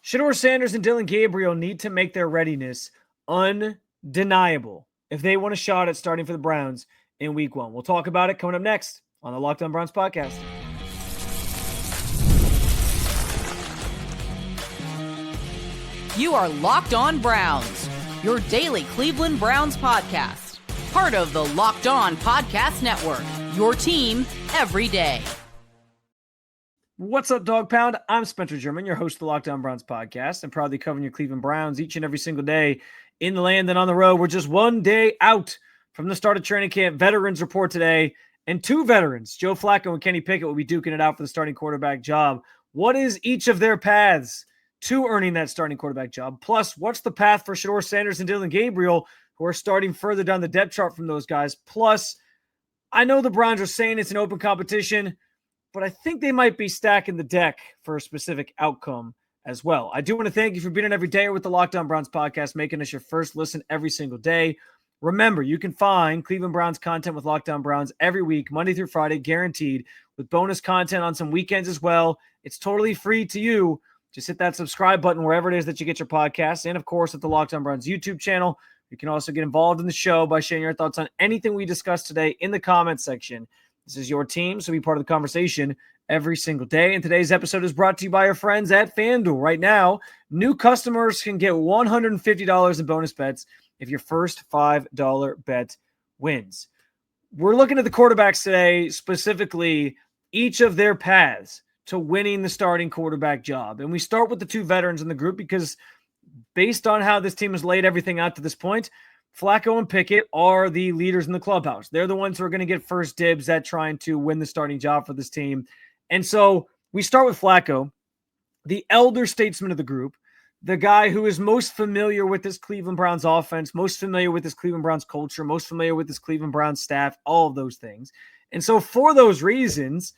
Shedeur Sanders and Dillon Gabriel need to make their readiness undeniable if they want a shot at starting for the Browns in Week 1. We'll talk about it coming up next on the Locked On Browns podcast. You are Locked On Browns, your daily Cleveland Browns podcast. Part of the Locked On Podcast Network, your team every day. What's up, Dog Pound? I'm Spencer German, your host of the Locked On Browns podcast, and proudly covering your Cleveland Browns each and every single day in the land and on the road. We're just one day out from the start of training camp. Veterans report today, and two veterans, Joe Flacco and Kenny Pickett, will be duking it out for the starting quarterback job. What is each of their paths to earning that starting quarterback job? Plus, what's the path for Shedeur Sanders and Dillon Gabriel, who are starting further down the depth chart from those guys? Plus, I know the Browns are saying it's an open competition, but I think they might be stacking the deck for a specific outcome as well. I do want to thank you for being on every day with the Locked On Browns podcast, making us your first listen every single day. Remember, you can find Cleveland Browns content with Locked On Browns every week, Monday through Friday, guaranteed, with bonus content on some weekends as well. It's totally free to you. Just hit that subscribe button wherever it is that you get your podcasts. And, of course, at the Locked On Browns YouTube channel. You can also get involved in the show by sharing your thoughts on anything we discussed today in the comments section. This is your team, so be part of the conversation every single day. And today's episode is brought to you by our friends at FanDuel. Right now, new customers can get $150 in bonus bets if your first $5 bet wins. We're looking at the quarterbacks today, specifically each of their paths to winning the starting quarterback job. And we start with the two veterans in the group because based on how this team has laid everything out to this point, Flacco and Pickett are the leaders in the clubhouse. They're the ones who are going to get first dibs at trying to win the starting job for this team. And so we start with Flacco, the elder statesman of the group, the guy who is most familiar with this Cleveland Browns offense, most familiar with this Cleveland Browns culture, most familiar with this Cleveland Browns staff, all of those things. And so for those reasons,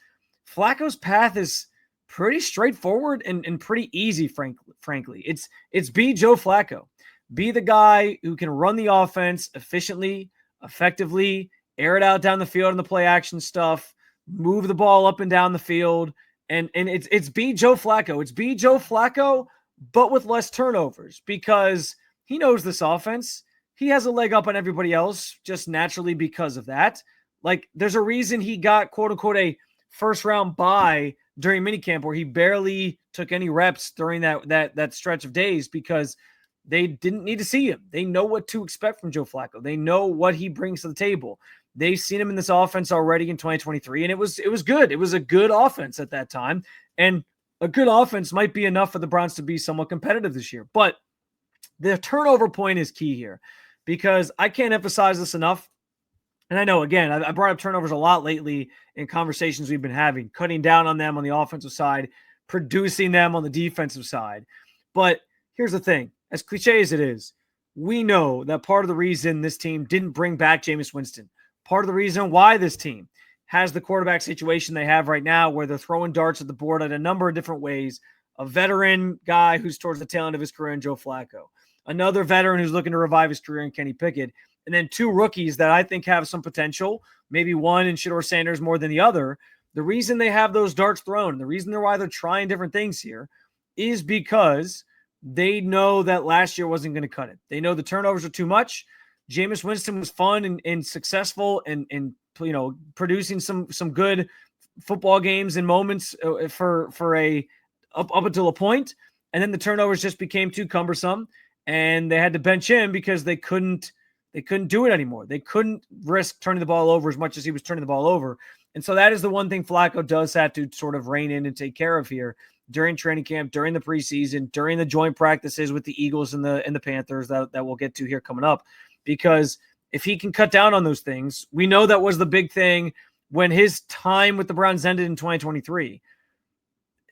Flacco's path is pretty straightforward and pretty easy, frankly. It's be Joe Flacco. Be the guy who can run the offense efficiently, effectively, air it out down the field in the play action stuff, move the ball up and down the field. And it's be Joe Flacco. It's be Joe Flacco, but with less turnovers because he knows this offense. He has a leg up on everybody else just naturally because of that. Like, there's a reason he got, quote unquote, a first round bye during minicamp where he barely took any reps during that stretch of days because they didn't need to see him. They know what to expect from Joe Flacco. They know what he brings to the table. They've seen him in this offense already in 2023, and it was good. It was a good offense at that time, and a good offense might be enough for the Browns to be somewhat competitive this year. But the turnover point is key here because I can't emphasize this enough. And I know, again, I brought up turnovers a lot lately in conversations we've been having, cutting down on them on the offensive side, producing them on the defensive side. But here's the thing. As cliche as it is, we know that part of the reason this team didn't bring back Jameis Winston, part of the reason why this team has the quarterback situation they have right now where they're throwing darts at the board in a number of different ways, a veteran guy who's towards the tail end of his career in Joe Flacco, another veteran who's looking to revive his career in Kenny Pickett, and then two rookies that I think have some potential, maybe one in Shedeur Sanders more than the other. The reason they have those darts thrown, the reason why they're trying different things here is because they know that last year wasn't going to cut it. They know the turnovers are too much. Jameis Winston was fun and successful and producing some good football games and moments for a up until a point, and then the turnovers just became too cumbersome, and they had to bench him because they couldn't do it anymore. They couldn't risk turning the ball over as much as he was turning the ball over. And so that is the one thing Flacco does have to sort of rein in and take care of here during training camp, during the preseason, during the joint practices with the Eagles and the Panthers that we'll get to here coming up. Because if he can cut down on those things, we know that was the big thing when his time with the Browns ended in 2023.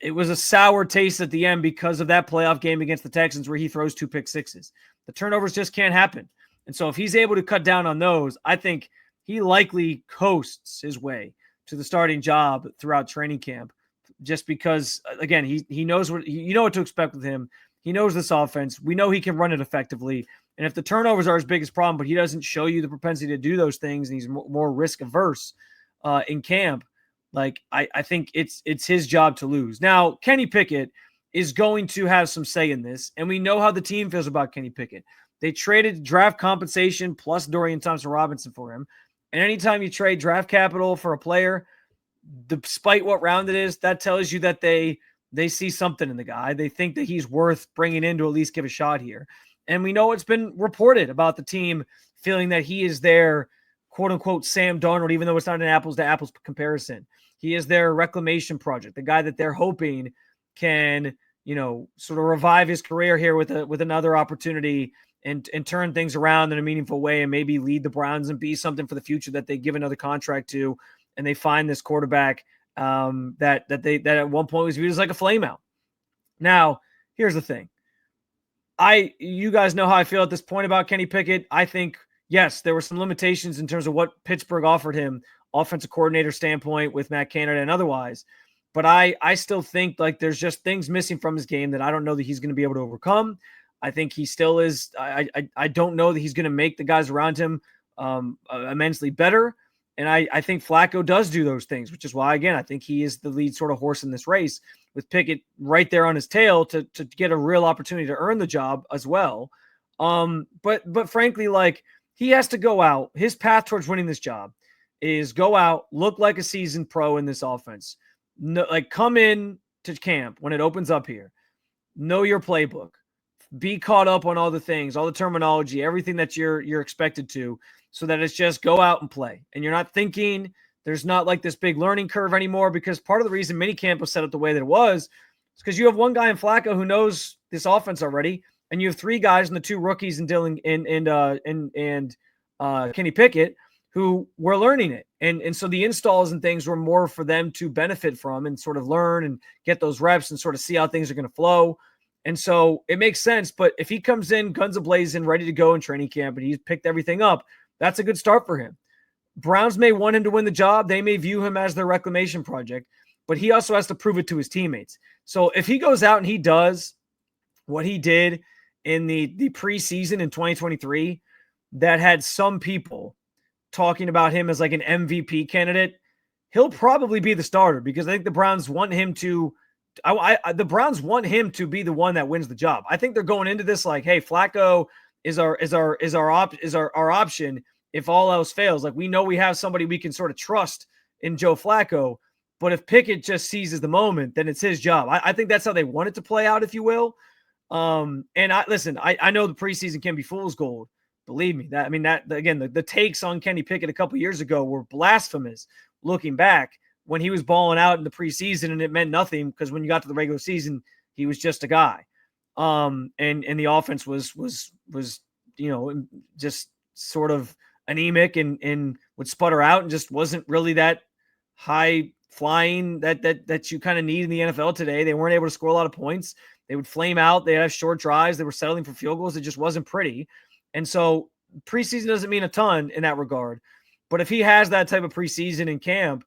It was a sour taste at the end because of that playoff game against the Texans where he throws 2 pick sixes. The turnovers just can't happen. And so if he's able to cut down on those, I think he likely coasts his way to the starting job throughout training camp just because, again, he knows what to expect with him. He knows this offense. We know he can run it effectively. And if the turnovers are his biggest problem, but he doesn't show you the propensity to do those things, and he's more risk averse in camp, like I think it's his job to lose. Now, Kenny Pickett is going to have some say in this. And we know how the team feels about Kenny Pickett. They traded draft compensation plus Dorian Thompson-Robinson for him. And anytime you trade draft capital for a player, despite what round it is, that tells you that they see something in the guy. They think that he's worth bringing in to at least give a shot here. And we know it's been reported about the team feeling that he is their quote-unquote Sam Darnold, even though it's not an apples-to-apples comparison. He is their reclamation project, the guy that they're hoping can, sort of revive his career here with another opportunity and turn things around in a meaningful way and maybe lead the Browns and be something for the future that they give another contract to, and they find this quarterback that at one point was viewed as like a flameout. Now, here's the thing. You guys know how I feel at this point about Kenny Pickett. I think, yes, there were some limitations in terms of what Pittsburgh offered him, offensive coordinator standpoint with Matt Canada and otherwise. But I still think like there's just things missing from his game that I don't know that he's going to be able to overcome. I think he still is. I don't know that he's going to make the guys around him immensely better. And I think Flacco does do those things, which is why, again, I think he is the lead sort of horse in this race with Pickett right there on his tail to get a real opportunity to earn the job as well. But frankly, like he has to go out. His path towards winning this job is go out, look like a seasoned pro in this offense. No, like come in to camp when it opens up here. Know your playbook. Be caught up on all the things, all the terminology, everything that you're expected to, so that it's just go out and play. And you're not thinking there's not like this big learning curve anymore, because part of the reason minicamp was set up the way that it was is because you have one guy in Flacco who knows this offense already, and you have three guys and the two rookies in Dillon and Kenny Pickett who were learning it. And so the installs and things were more for them to benefit from and sort of learn and get those reps and sort of see how things are going to flow. And so it makes sense. But if he comes in guns a-blazing, ready to go in training camp, and he's picked everything up, that's a good start for him. Browns may want him to win the job. They may view him as their reclamation project, but he also has to prove it to his teammates. So if he goes out and he does what he did in the preseason in 2023, that had some people talking about him as like an MVP candidate, he'll probably be the starter, because I think the Browns want him to the Browns want him to be the one that wins the job. I think they're going into this like, hey, Flacco is our option if all else fails. Like, we know we have somebody we can sort of trust in Joe Flacco, but if Pickett just seizes the moment, then it's his job. I think that's how they want it to play out, if you will. And I know the preseason can be fool's gold. Believe me, the takes on Kenny Pickett a couple years ago were blasphemous looking back, when he was balling out in the preseason and it meant nothing, because when you got to the regular season, he was just a guy. And the offense was just sort of anemic and would sputter out and just wasn't really that high flying that you kind of need in the NFL today. They weren't able to score a lot of points. They would flame out. They had short drives. They were settling for field goals. It just wasn't pretty. And so preseason doesn't mean a ton in that regard. But if he has that type of preseason in camp,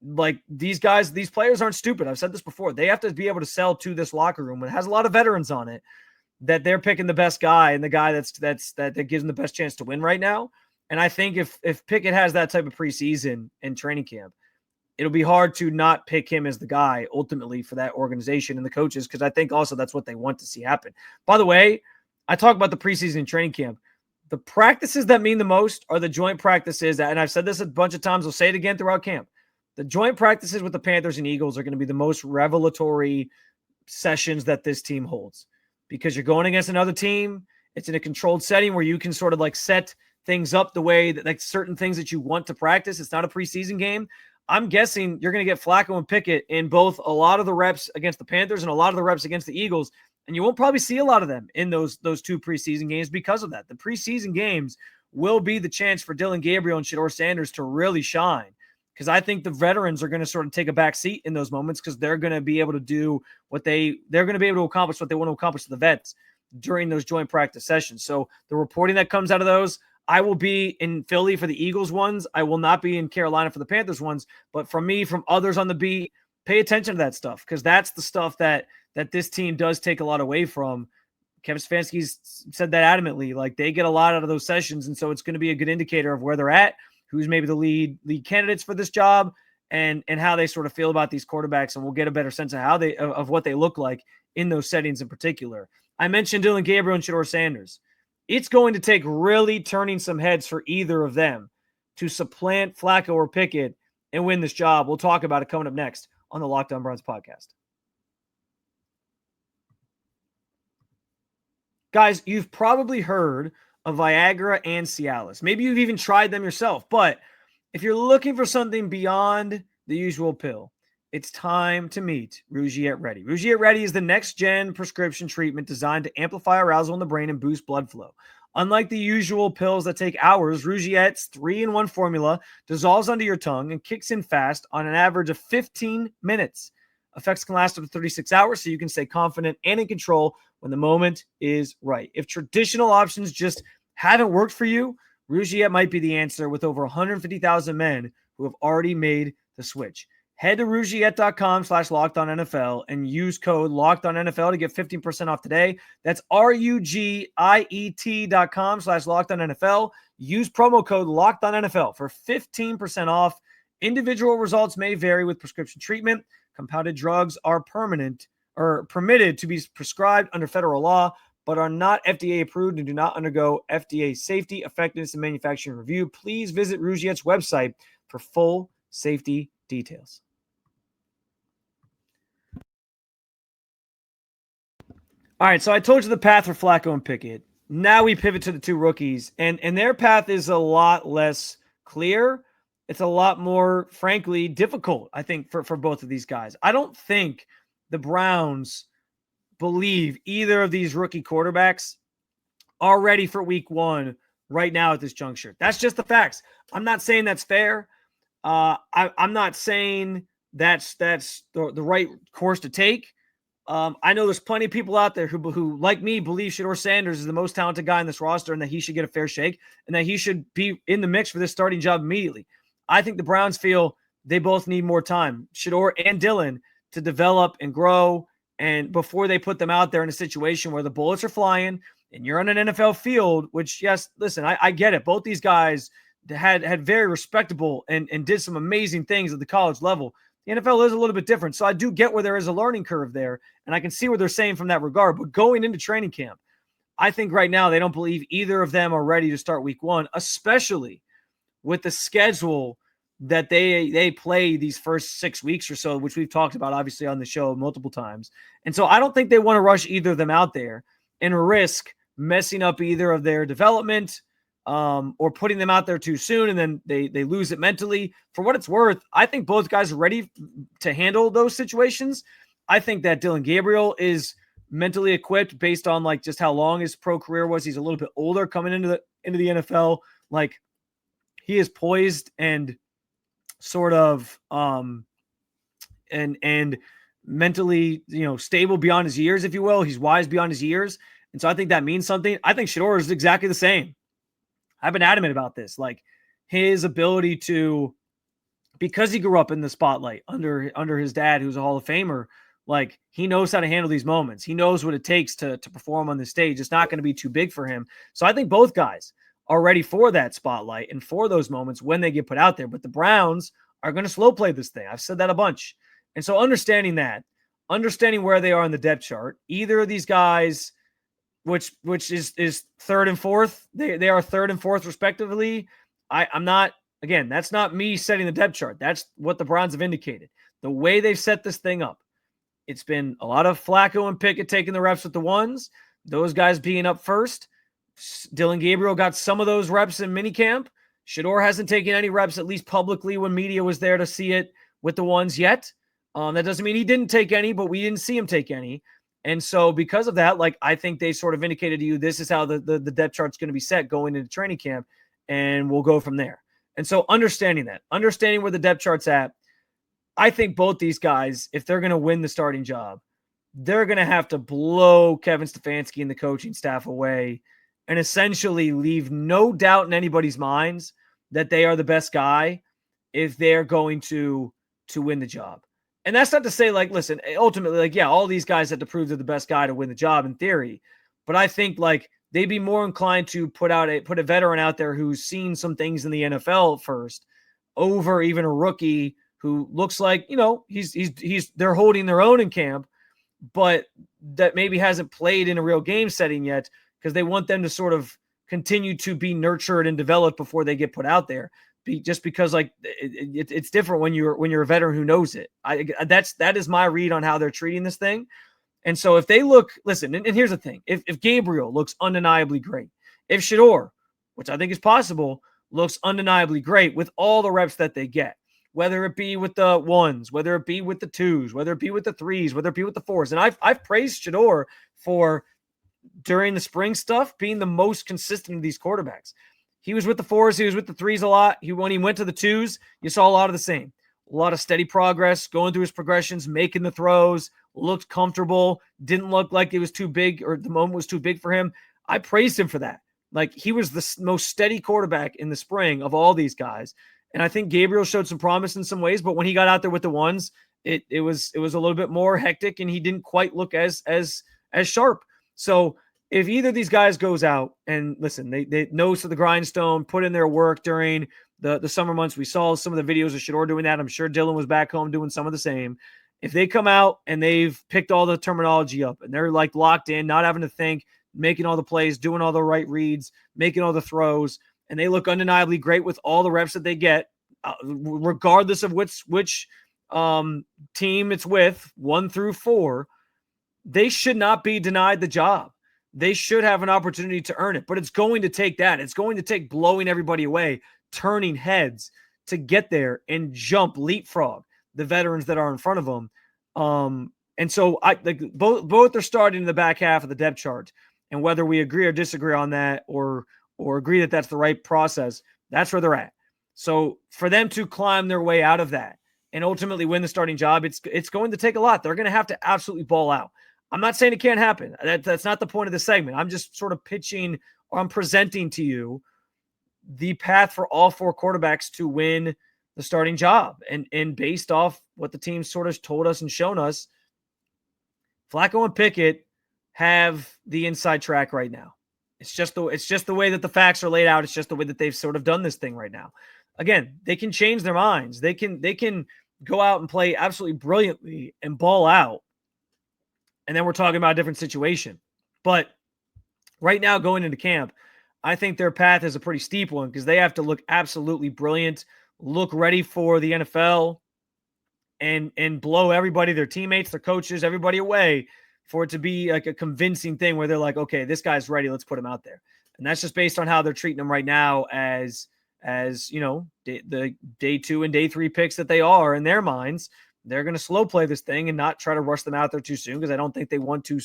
like these players aren't stupid. I've said this before. They have to be able to sell to this locker room. It has a lot of veterans on it, that they're picking the best guy and the guy that gives them the best chance to win right now. And I think if Pickett has that type of preseason and training camp, it'll be hard to not pick him as the guy ultimately for that organization and the coaches, because I think also that's what they want to see happen. By the way, I talk about the preseason and training camp. The practices that mean the most are the joint practices, and I've said this a bunch of times. I'll say it again throughout camp. The joint practices with the Panthers and Eagles are going to be the most revelatory sessions that this team holds, because you're going against another team. It's in a controlled setting where you can sort of like set things up the way that, like, certain things that you want to practice. It's not a preseason game. I'm guessing you're going to get Flacco and Pickett in both a lot of the reps against the Panthers and a lot of the reps against the Eagles. And you won't probably see a lot of them in those two preseason games because of that. The preseason games will be the chance for Dillon Gabriel and Shedeur Sanders to really shine, because I think the veterans are going to sort of take a back seat in those moments, because they're going to be able to do they're going to be able to accomplish what they want to accomplish to the vets during those joint practice sessions. So the reporting that comes out of those, I will be in Philly for the Eagles ones. I will not be in Carolina for the Panthers ones. But from me, from others on the beat, pay attention to that stuff, because that's the stuff that this team does take a lot away from. Kevin Stefanski's said that adamantly. Like, they get a lot out of those sessions, and so it's going to be a good indicator of where they're at, who's maybe the lead candidates for this job, and how they sort of feel about these quarterbacks, and we'll get a better sense of of what they look like in those settings in particular. I mentioned Dillon Gabriel and Shedeur Sanders. It's going to take really turning some heads for either of them to supplant Flacco or Pickett and win this job. We'll talk about it coming up next on the Locked On Browns podcast. Guys, you've probably heard of Viagra and Cialis. Maybe you've even tried them yourself, but if you're looking for something beyond the usual pill, it's time to meet Rugiet Ready. Rugiet Ready is the next-gen prescription treatment designed to amplify arousal in the brain and boost blood flow. Unlike the usual pills that take hours, Rugiet's 3-in-1 formula dissolves under your tongue and kicks in fast on an average of 15 minutes. Effects can last up to 36 hours, so you can stay confident and in control when the moment is right. If traditional options just haven't worked for you, Rugiet might be the answer with over 150,000 men who have already made the switch. Head to Rugiet.com/LockedOnNFL and use code LockedOnNFL to get 15% off today. That's RUGIET.com/LockedOnNFL. Use promo code LockedOnNFL for 15% off. Individual results may vary with prescription treatment. Compounded drugs are permitted to be prescribed under federal law, but are not FDA approved and do not undergo FDA safety, effectiveness, and manufacturing review. Please visit Rugiet's website for full safety details. All right, so I told you the path for Flacco and Pickett. Now we pivot to the two rookies, and their path is a lot less clear. It's a lot more, frankly, difficult, I think, for both of these guys. I don't think the Browns believe either of these rookie quarterbacks are ready for week one right now at this juncture. That's just the facts. I'm not saying that's fair. I'm not saying that's the right course to take. I know there's plenty of people out there who, like me, believe Shedeur Sanders is the most talented guy in this roster and that he should get a fair shake and that he should be in the mix for this starting job immediately. I think the Browns feel they both need more time, Shedeur and Dillon, to develop and grow, and before they put them out there in a situation where the bullets are flying and you're on an NFL field, which, yes, listen, I get it. Both these guys had very respectable and did some amazing things at the college level. The NFL is a little bit different, so I do get where there is a learning curve there, and I can see what they're saying from that regard. But going into training camp, I think right now they don't believe either of them are ready to start week one, especially with the schedule that they play these first 6 weeks or so, which we've talked about obviously on the show multiple times. And so I don't think they want to rush either of them out there and risk messing up either of their development or putting them out there too soon, and then they lose it mentally. For what it's worth, I think both guys are ready to handle those situations. I think that Dillon Gabriel is mentally equipped based on like just how long his pro career was. He's a little bit older coming into the NFL. Like, he is poised and sort of and mentally, stable beyond his years, if you will. He's wise beyond his years. And so I think that means something. I think Shedeur is exactly the same. I've been adamant about this. Like, his ability to, because he grew up in the spotlight under his dad, who's a Hall of Famer, like, he knows how to handle these moments. He knows what it takes to perform on the stage. It's not going to be too big for him. So I think both guys are ready for that spotlight and for those moments when they get put out there. But the Browns are going to slow play this thing. I've said that a bunch. And so understanding where they are in the depth chart, either of these guys, which is third and fourth, they are third and fourth respectively. I'm not, again, that's not me setting the depth chart. That's what the Browns have indicated. The way they've set this thing up, it's been a lot of Flacco and Pickett taking the reps with the ones, those guys being up first. Dillon Gabriel got some of those reps in minicamp. Shedeur hasn't taken any reps, at least publicly, when media was there to see it with the ones yet. That doesn't mean he didn't take any, but we didn't see him take any. And so because of that, like, I think they sort of indicated to you, this is how the depth chart's going to be set going into training camp, and we'll go from there. And so understanding where the depth chart's at, I think both these guys, if they're going to win the starting job, they're going to have to blow Kevin Stefanski and the coaching staff away and essentially leave no doubt in anybody's minds that they are the best guy if they're going to win the job. And that's not to say, like, listen, ultimately, like, yeah, all these guys have to prove they're the best guy to win the job in theory. But I think, like, they'd be more inclined to put a veteran out there who's seen some things in the NFL first over even a rookie who looks like, they're holding their own in camp, but that maybe hasn't played in a real game setting yet because they want them to sort of continue to be nurtured and developed before they get put out there. Just because it's different when you're a veteran who knows it. That is my read on how they're treating this thing. And so if they look, listen, and here's the thing, if Gabriel looks undeniably great, if Shedeur, which I think is possible, looks undeniably great with all the reps that they get, whether it be with the ones, whether it be with the twos, whether it be with the threes, whether it be with the fours. And I've praised Shedeur for, during the spring stuff, being the most consistent of these quarterbacks. He was with the fours, he was with the threes a lot. When he went to the twos, you saw a lot of the same. A lot of steady progress, going through his progressions, making the throws, looked comfortable, didn't look like it was too big or the moment was too big for him. I praised him for that. Like, he was the most steady quarterback in the spring of all these guys. And I think Gabriel showed some promise in some ways, but when he got out there with the ones, it was a little bit more hectic and he didn't quite look as sharp. So if either of these guys goes out and listen, they nose to the grindstone, put in their work during the summer months. We saw some of the videos of Shedeur doing that. I'm sure Dillon was back home doing some of the same. If they come out and they've picked all the terminology up and they're like locked in, not having to think, making all the plays, doing all the right reads, making all the throws, and they look undeniably great with all the reps that they get, regardless of which team it's with, 1 through 4, they should not be denied the job. They should have an opportunity to earn it, but it's going to take that. It's going to take blowing everybody away, turning heads to get there and leapfrog the veterans that are in front of them. And so both are starting in the back half of the depth chart, and whether we agree or disagree on that or agree that that's the right process, that's where they're at. So for them to climb their way out of that and ultimately win the starting job, it's going to take a lot. They're going to have to absolutely ball out. I'm not saying it can't happen. That's not the point of the segment. I'm just sort of pitching, or I'm presenting to you the path for all 4 quarterbacks to win the starting job. And based off what the team sort of told us and shown us, Flacco and Pickett have the inside track right now. It's just the way that the facts are laid out. It's just the way that they've sort of done this thing right now. Again, they can change their minds. They can go out and play absolutely brilliantly and ball out. And then we're talking about a different situation. But right now, going into camp, I think their path is a pretty steep one because they have to look absolutely brilliant, look ready for the NFL, and blow everybody, their teammates, their coaches, everybody away for it to be like a convincing thing where they're like, okay, this guy's ready. Let's put him out there. And that's just based on how they're treating him right now as the day 2 and day 3 picks that they are in their minds. They're going to slow play this thing and not try to rush them out there too soon because I don't think they want to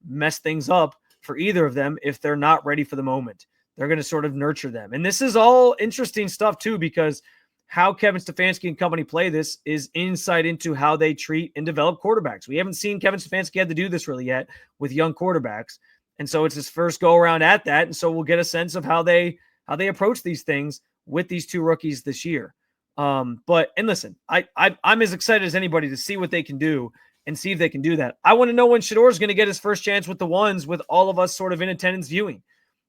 mess things up for either of them if they're not ready for the moment. They're going to sort of nurture them. And this is all interesting stuff too, because how Kevin Stefanski and company play this is insight into how they treat and develop quarterbacks. We haven't seen Kevin Stefanski have to do this really yet with young quarterbacks. And so it's his first go around at that. And so we'll get a sense of how they approach these things with these 2 rookies this year. And listen, I'm as excited as anybody to see what they can do and see if they can do that. I want to know when Shedeur is going to get his first chance with the ones with all of us sort of in attendance viewing,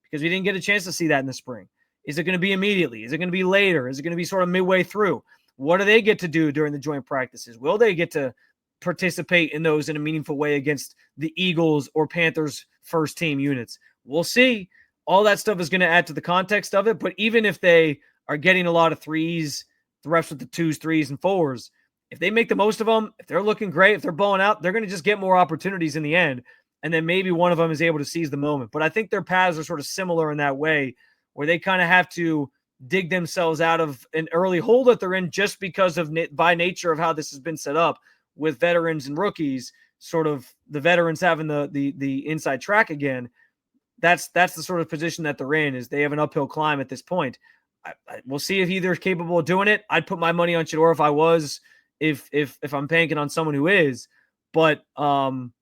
because we didn't get a chance to see that in the spring. Is it going to be immediately? Is it going to be later? Is it going to be sort of midway through? What do they get to do during the joint practices? Will they get to participate in those in a meaningful way against the Eagles or Panthers first team units? We'll see. All that stuff is going to add to the context of it. But even if they are getting a lot of threes, the reps with the 2s, 3s, and 4s, if they make the most of them, if they're looking great, if they're blowing out, they're going to just get more opportunities in the end. And then maybe one of them is able to seize the moment. But I think their paths are sort of similar in that way, where they kind of have to dig themselves out of an early hole that they're in just because of by nature of how this has been set up with veterans and rookies, sort of the veterans having the inside track again. That's the sort of position that they're in, is they have an uphill climb at this point. We'll see if either is capable of doing it. I'd put my money on Shedeur if I'm banking on someone who is. But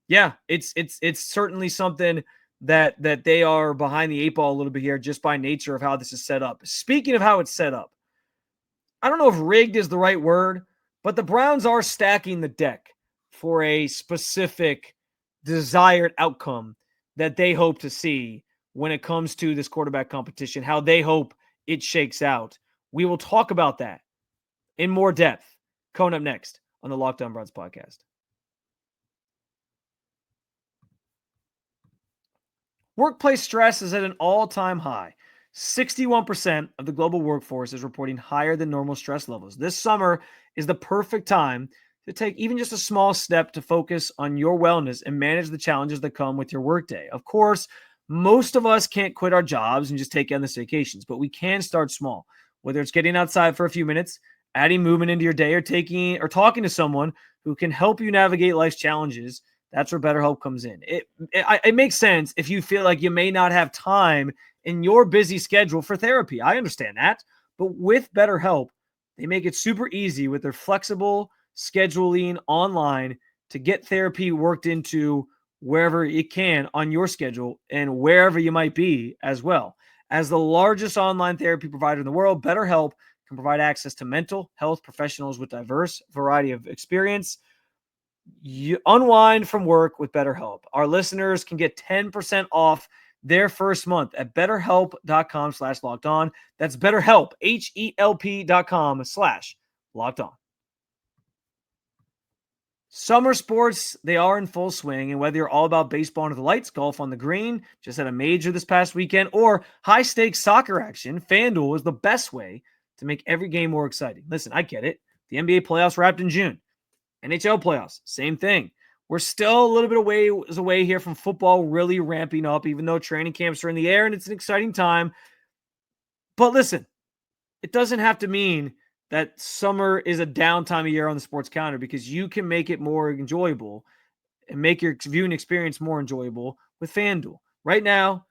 yeah, it's certainly something that they are behind the 8 ball a little bit here just by nature of how this is set up. Speaking of how it's set up, I don't know if rigged is the right word, but the Browns are stacking the deck for a specific desired outcome that they hope to see when it comes to this quarterback competition, how they hope it shakes out. We will talk about that in more depth Coming up next on the Locked On Browns podcast. Workplace stress is at an all-time high. 61% of the global workforce is reporting higher than normal stress levels. This summer is the perfect time to take even just a small step to focus on your wellness and manage the challenges that come with your workday. Of course, most of us can't quit our jobs and just take endless vacations, but we can start small. Whether it's getting outside for a few minutes, adding movement into your day, or talking to someone who can help you navigate life's challenges, that's where BetterHelp comes in. It makes sense if you feel like you may not have time in your busy schedule for therapy. I understand that. But with BetterHelp, they make it super easy with their flexible scheduling online to get therapy worked into wherever it can on your schedule and wherever you might be as well. As the largest online therapy provider in the world, BetterHelp can provide access to mental health professionals with diverse variety of experience. You unwind from work with BetterHelp. Our listeners can get 10% off their first month at betterhelp.com/lockedon. That's BetterHelp, HELP.com/lockedon. Summer sports, they are in full swing, and whether you're all about baseball under the lights, golf on the green, just had a major this past weekend, or high-stakes soccer action, FanDuel is the best way to make every game more exciting. Listen, I get it. The NBA playoffs wrapped in June. NHL playoffs, same thing. We're still a little bit away here from football really ramping up, even though training camps are in the air and it's an exciting time. But listen, it doesn't have to mean that summer is a downtime of year on the sports calendar, because you can make it more enjoyable and make your viewing experience more enjoyable with FanDuel. Right now,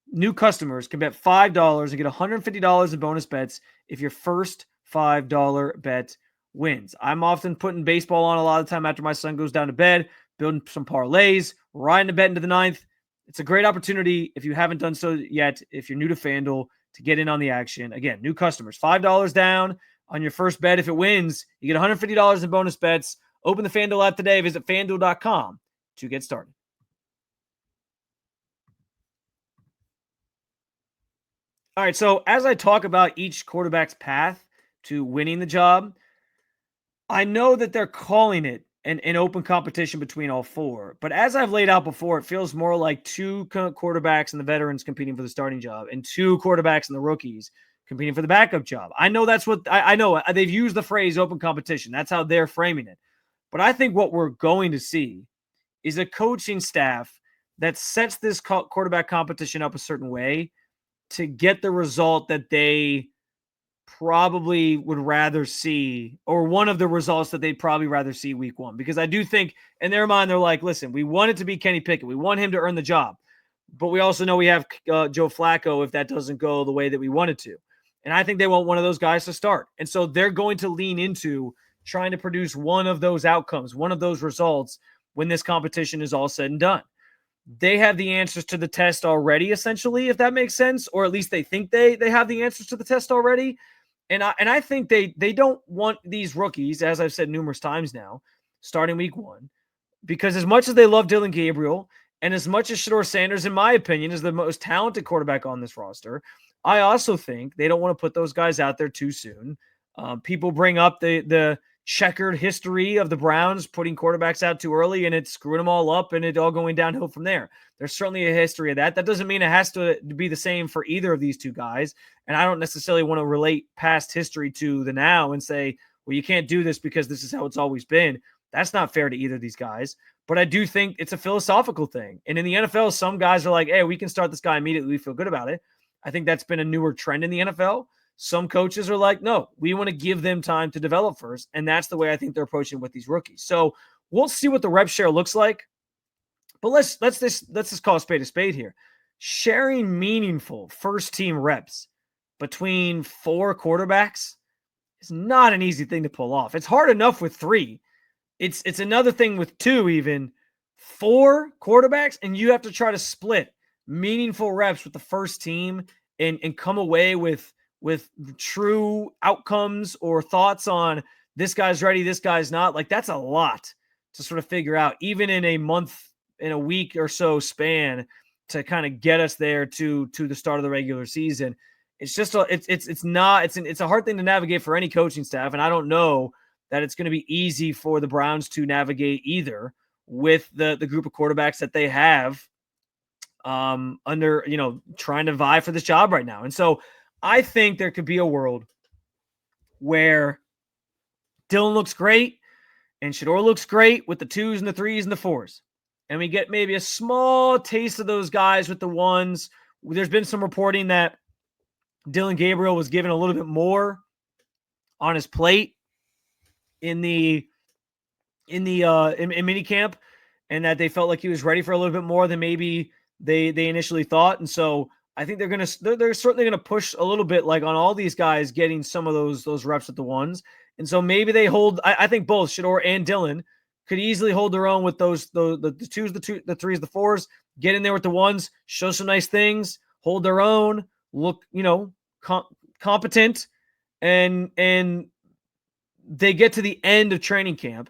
new customers can bet $5 and get $150 in bonus bets if your first $5 bet wins. I'm often putting baseball on a lot of the time after my son goes down to bed, building some parlays, riding a bet into the ninth. It's a great opportunity if you haven't done so yet, if you're new to FanDuel, to get in on the action. Again, new customers, $5 down on your first bet. If it wins, you get $150 in bonus bets. Open the FanDuel app today. Visit FanDuel.com to get started. All right, so as I talk about each quarterback's path to winning the job, I know that they're calling it an open competition between all four. But as I've laid out before, it feels more like two quarterbacks and the veterans competing for the starting job and two quarterbacks and the rookies competing for the backup job. I know that's what I know. They've used the phrase open competition. That's how they're framing it. But I think what we're going to see is a coaching staff that sets this quarterback competition up a certain way to get the result that they probably would rather see, or one of the results that they'd probably rather see week one. Because I do think in their mind, they're like, listen, we want it to be Kenny Pickett. We want him to earn the job. But we also know we have Joe Flacco if that doesn't go the way that we want it to. And I think they want one of those guys to start. And so they're going to lean into trying to produce one of those outcomes, one of those results when this competition is all said and done. They have the answers to the test already, essentially, if that makes sense, or at least they think they have the answers to the test already. And I think they don't want these rookies, as I've said numerous times now, starting week one, because as much as they love Dillon Gabriel and as much as Shedeur Sanders, in my opinion, is the most talented quarterback on this roster, I also think they don't want to put those guys out there too soon. People bring up the checkered history of the Browns putting quarterbacks out too early and it's screwing them all up and it all going downhill from there. There's certainly a history of that. That doesn't mean it has to be the same for either of these two guys. And I don't necessarily want to relate past history to the now and say, well, you can't do this because this is how it's always been. That's not fair to either of these guys. But I do think it's a philosophical thing. And in the NFL, some guys are like, hey, we can start this guy immediately. We feel good about it. I think that's been a newer trend in the NFL. Some coaches are like, no, we want to give them time to develop first. And that's the way I think they're approaching with these rookies. So we'll see what the rep share looks like. But let's just call a spade here. Sharing meaningful first-team reps between four quarterbacks is not an easy thing to pull off. It's hard enough with three. It's another thing with two, even. Four quarterbacks, and you have to try to split meaningful reps with the first team and come away with true outcomes or thoughts on this guy's ready, this guy's not. Like, that's a lot to sort of figure out, even in a month, in a week or so span, to kind of get us there to the start of the regular season. it's just it's a hard thing to navigate for any coaching staff, and I don't know that it's going to be easy for the Browns to navigate either with the group of quarterbacks that they have under, trying to vie for this job right now. And so I think there could be a world where Dillon looks great and Shedeur looks great with the 2s and the 3s and the 4s. And we get maybe a small taste of those guys with the 1s. There's been some reporting that Dillon Gabriel was given a little bit more on his plate in minicamp, and that they felt like he was ready for a little bit more than maybe they initially thought. And so I think they're certainly gonna push a little bit, like on all these guys getting some of those reps with the 1s. And so maybe they hold. I think both Shedeur and Dillon could easily hold their own with the 2s, the 3s, the 4s. Get in there with the 1s, show some nice things, hold their own, look competent, and they get to the end of training camp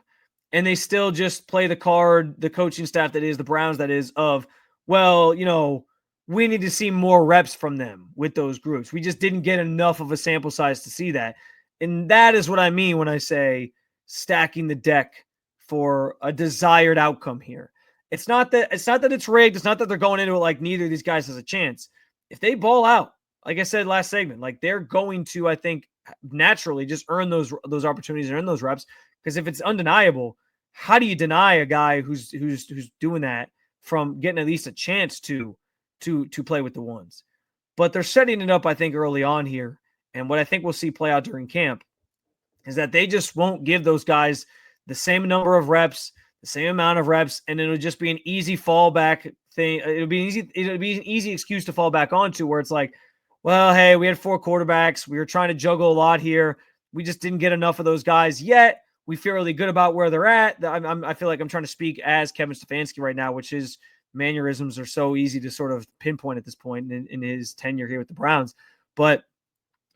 and they still just play the card, the coaching staff that is the Browns, that is of, well, we need to see more reps from them with those groups. We just didn't get enough of a sample size to see that. And that is what I mean when I say stacking the deck for a desired outcome here. It's not that it's rigged. It's not that they're going into it like neither of these guys has a chance. If they ball out, like I said last segment, like they're going to, I think, naturally just earn those opportunities and earn those reps. Because if it's undeniable, how do you deny a guy who's doing that from getting at least a chance to play with the 1s? But they're setting it up, I think, early on here. And what I think we'll see play out during camp is that they just won't give those guys the same number of reps, the same amount of reps, and it'll just be an easy fallback thing. It'll be an easy excuse to fall back onto, where it's like, well, hey, we had 4 quarterbacks. We were trying to juggle a lot here. We just didn't get enough of those guys yet. We feel really good about where they're at. I feel like I'm trying to speak as Kevin Stefanski right now, which his mannerisms are so easy to sort of pinpoint at this point in his tenure here with the Browns. But,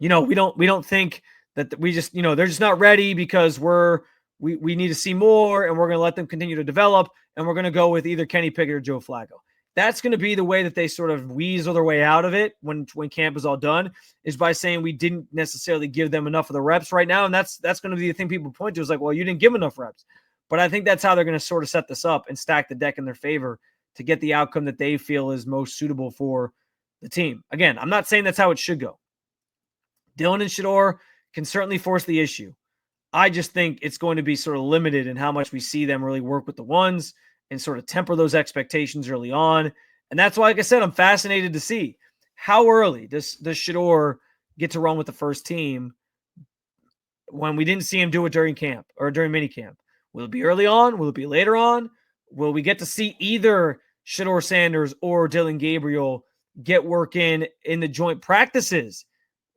we don't think that we just, they're just not ready because we need to see more, and we're going to let them continue to develop, and we're going to go with either Kenny Pickett or Joe Flacco. That's going to be the way that they sort of weasel their way out of it when camp is all done, is by saying we didn't necessarily give them enough of the reps right now. And that's going to be the thing people point to, is like, well, you didn't give them enough reps. But I think that's how they're going to sort of set this up and stack the deck in their favor to get the outcome that they feel is most suitable for the team. Again, I'm not saying that's how it should go. Dillon and Shedeur can certainly force the issue. I just think it's going to be sort of limited in how much we see them really work with the 1s and sort of temper those expectations early on. And that's why, like I said, I'm fascinated to see how early does Shedeur get to run with the first team when we didn't see him do it during camp or during minicamp. Will it be early on? Will it be later on? Will we get to see either Shedeur Sanders or Dillon Gabriel get work in the joint practices,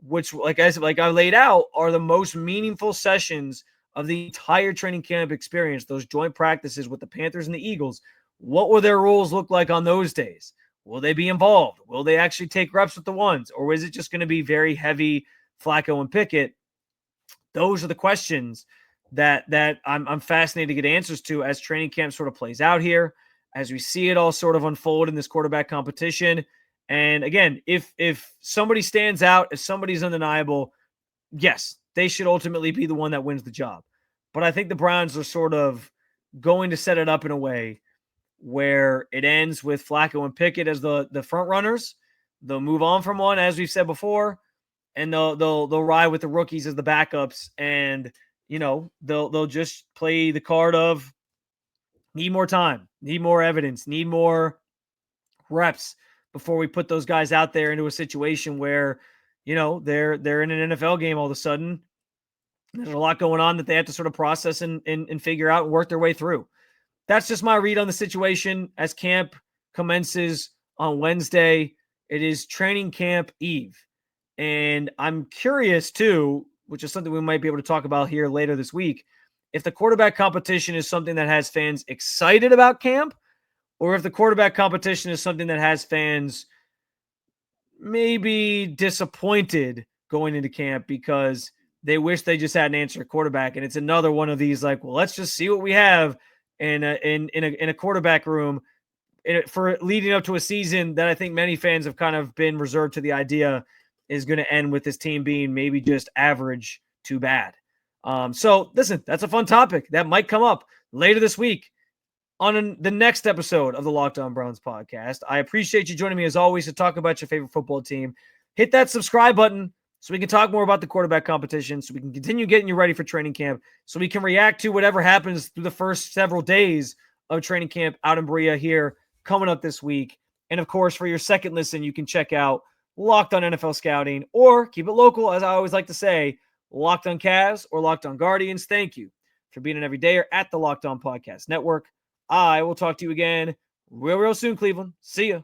which, like I laid out, are the most meaningful sessions of the entire training camp experience, those joint practices with the Panthers and the Eagles? What will their roles look like on those days? Will they be involved? Will they actually take reps with the 1s? Or is it just going to be very heavy Flacco and Pickett? Those are the questions that I'm fascinated to get answers to as training camp sort of plays out here, as we see it all sort of unfold in this quarterback competition. And again, if somebody stands out, if somebody's undeniable, yes, they should ultimately be the one that wins the job. But I think the Browns are sort of going to set it up in a way where it ends with Flacco and Pickett as the front runners. They'll move on from one, as we've said before, and they'll ride with the rookies as the backups. And they'll just play the card of need more time, need more evidence, need more reps before we put those guys out there into a situation where, they're in an NFL game all of a sudden. There's a lot going on that they have to sort of process and figure out and work their way through. That's just my read on the situation as camp commences on Wednesday. It is training camp eve. And I'm curious too, which is something we might be able to talk about here later this week, if the quarterback competition is something that has fans excited about camp, or if the quarterback competition is something that has fans maybe disappointed going into camp because they wish they just had an answer at quarterback. And it's another one of these, like, well, let's just see what we have in a quarterback room for leading up to a season that I think many fans have kind of been reserved to the idea is going to end with this team being maybe just average to bad. So listen, that's a fun topic that might come up later this week on the next episode of the Locked On Browns podcast. I appreciate you joining me as always to talk about your favorite football team. Hit that subscribe button so we can talk more about the quarterback competition, so we can continue getting you ready for training camp, so we can react to whatever happens through the first several days of training camp out in Berea here coming up this week. And of course, for your second listen, you can check out Locked On NFL Scouting, or keep it local, as I always like to say, Locked On Cavs or Locked On Guardians. Thank you for being an everydayer at the Locked On Podcast Network. I will talk to you again real soon, Cleveland. See ya.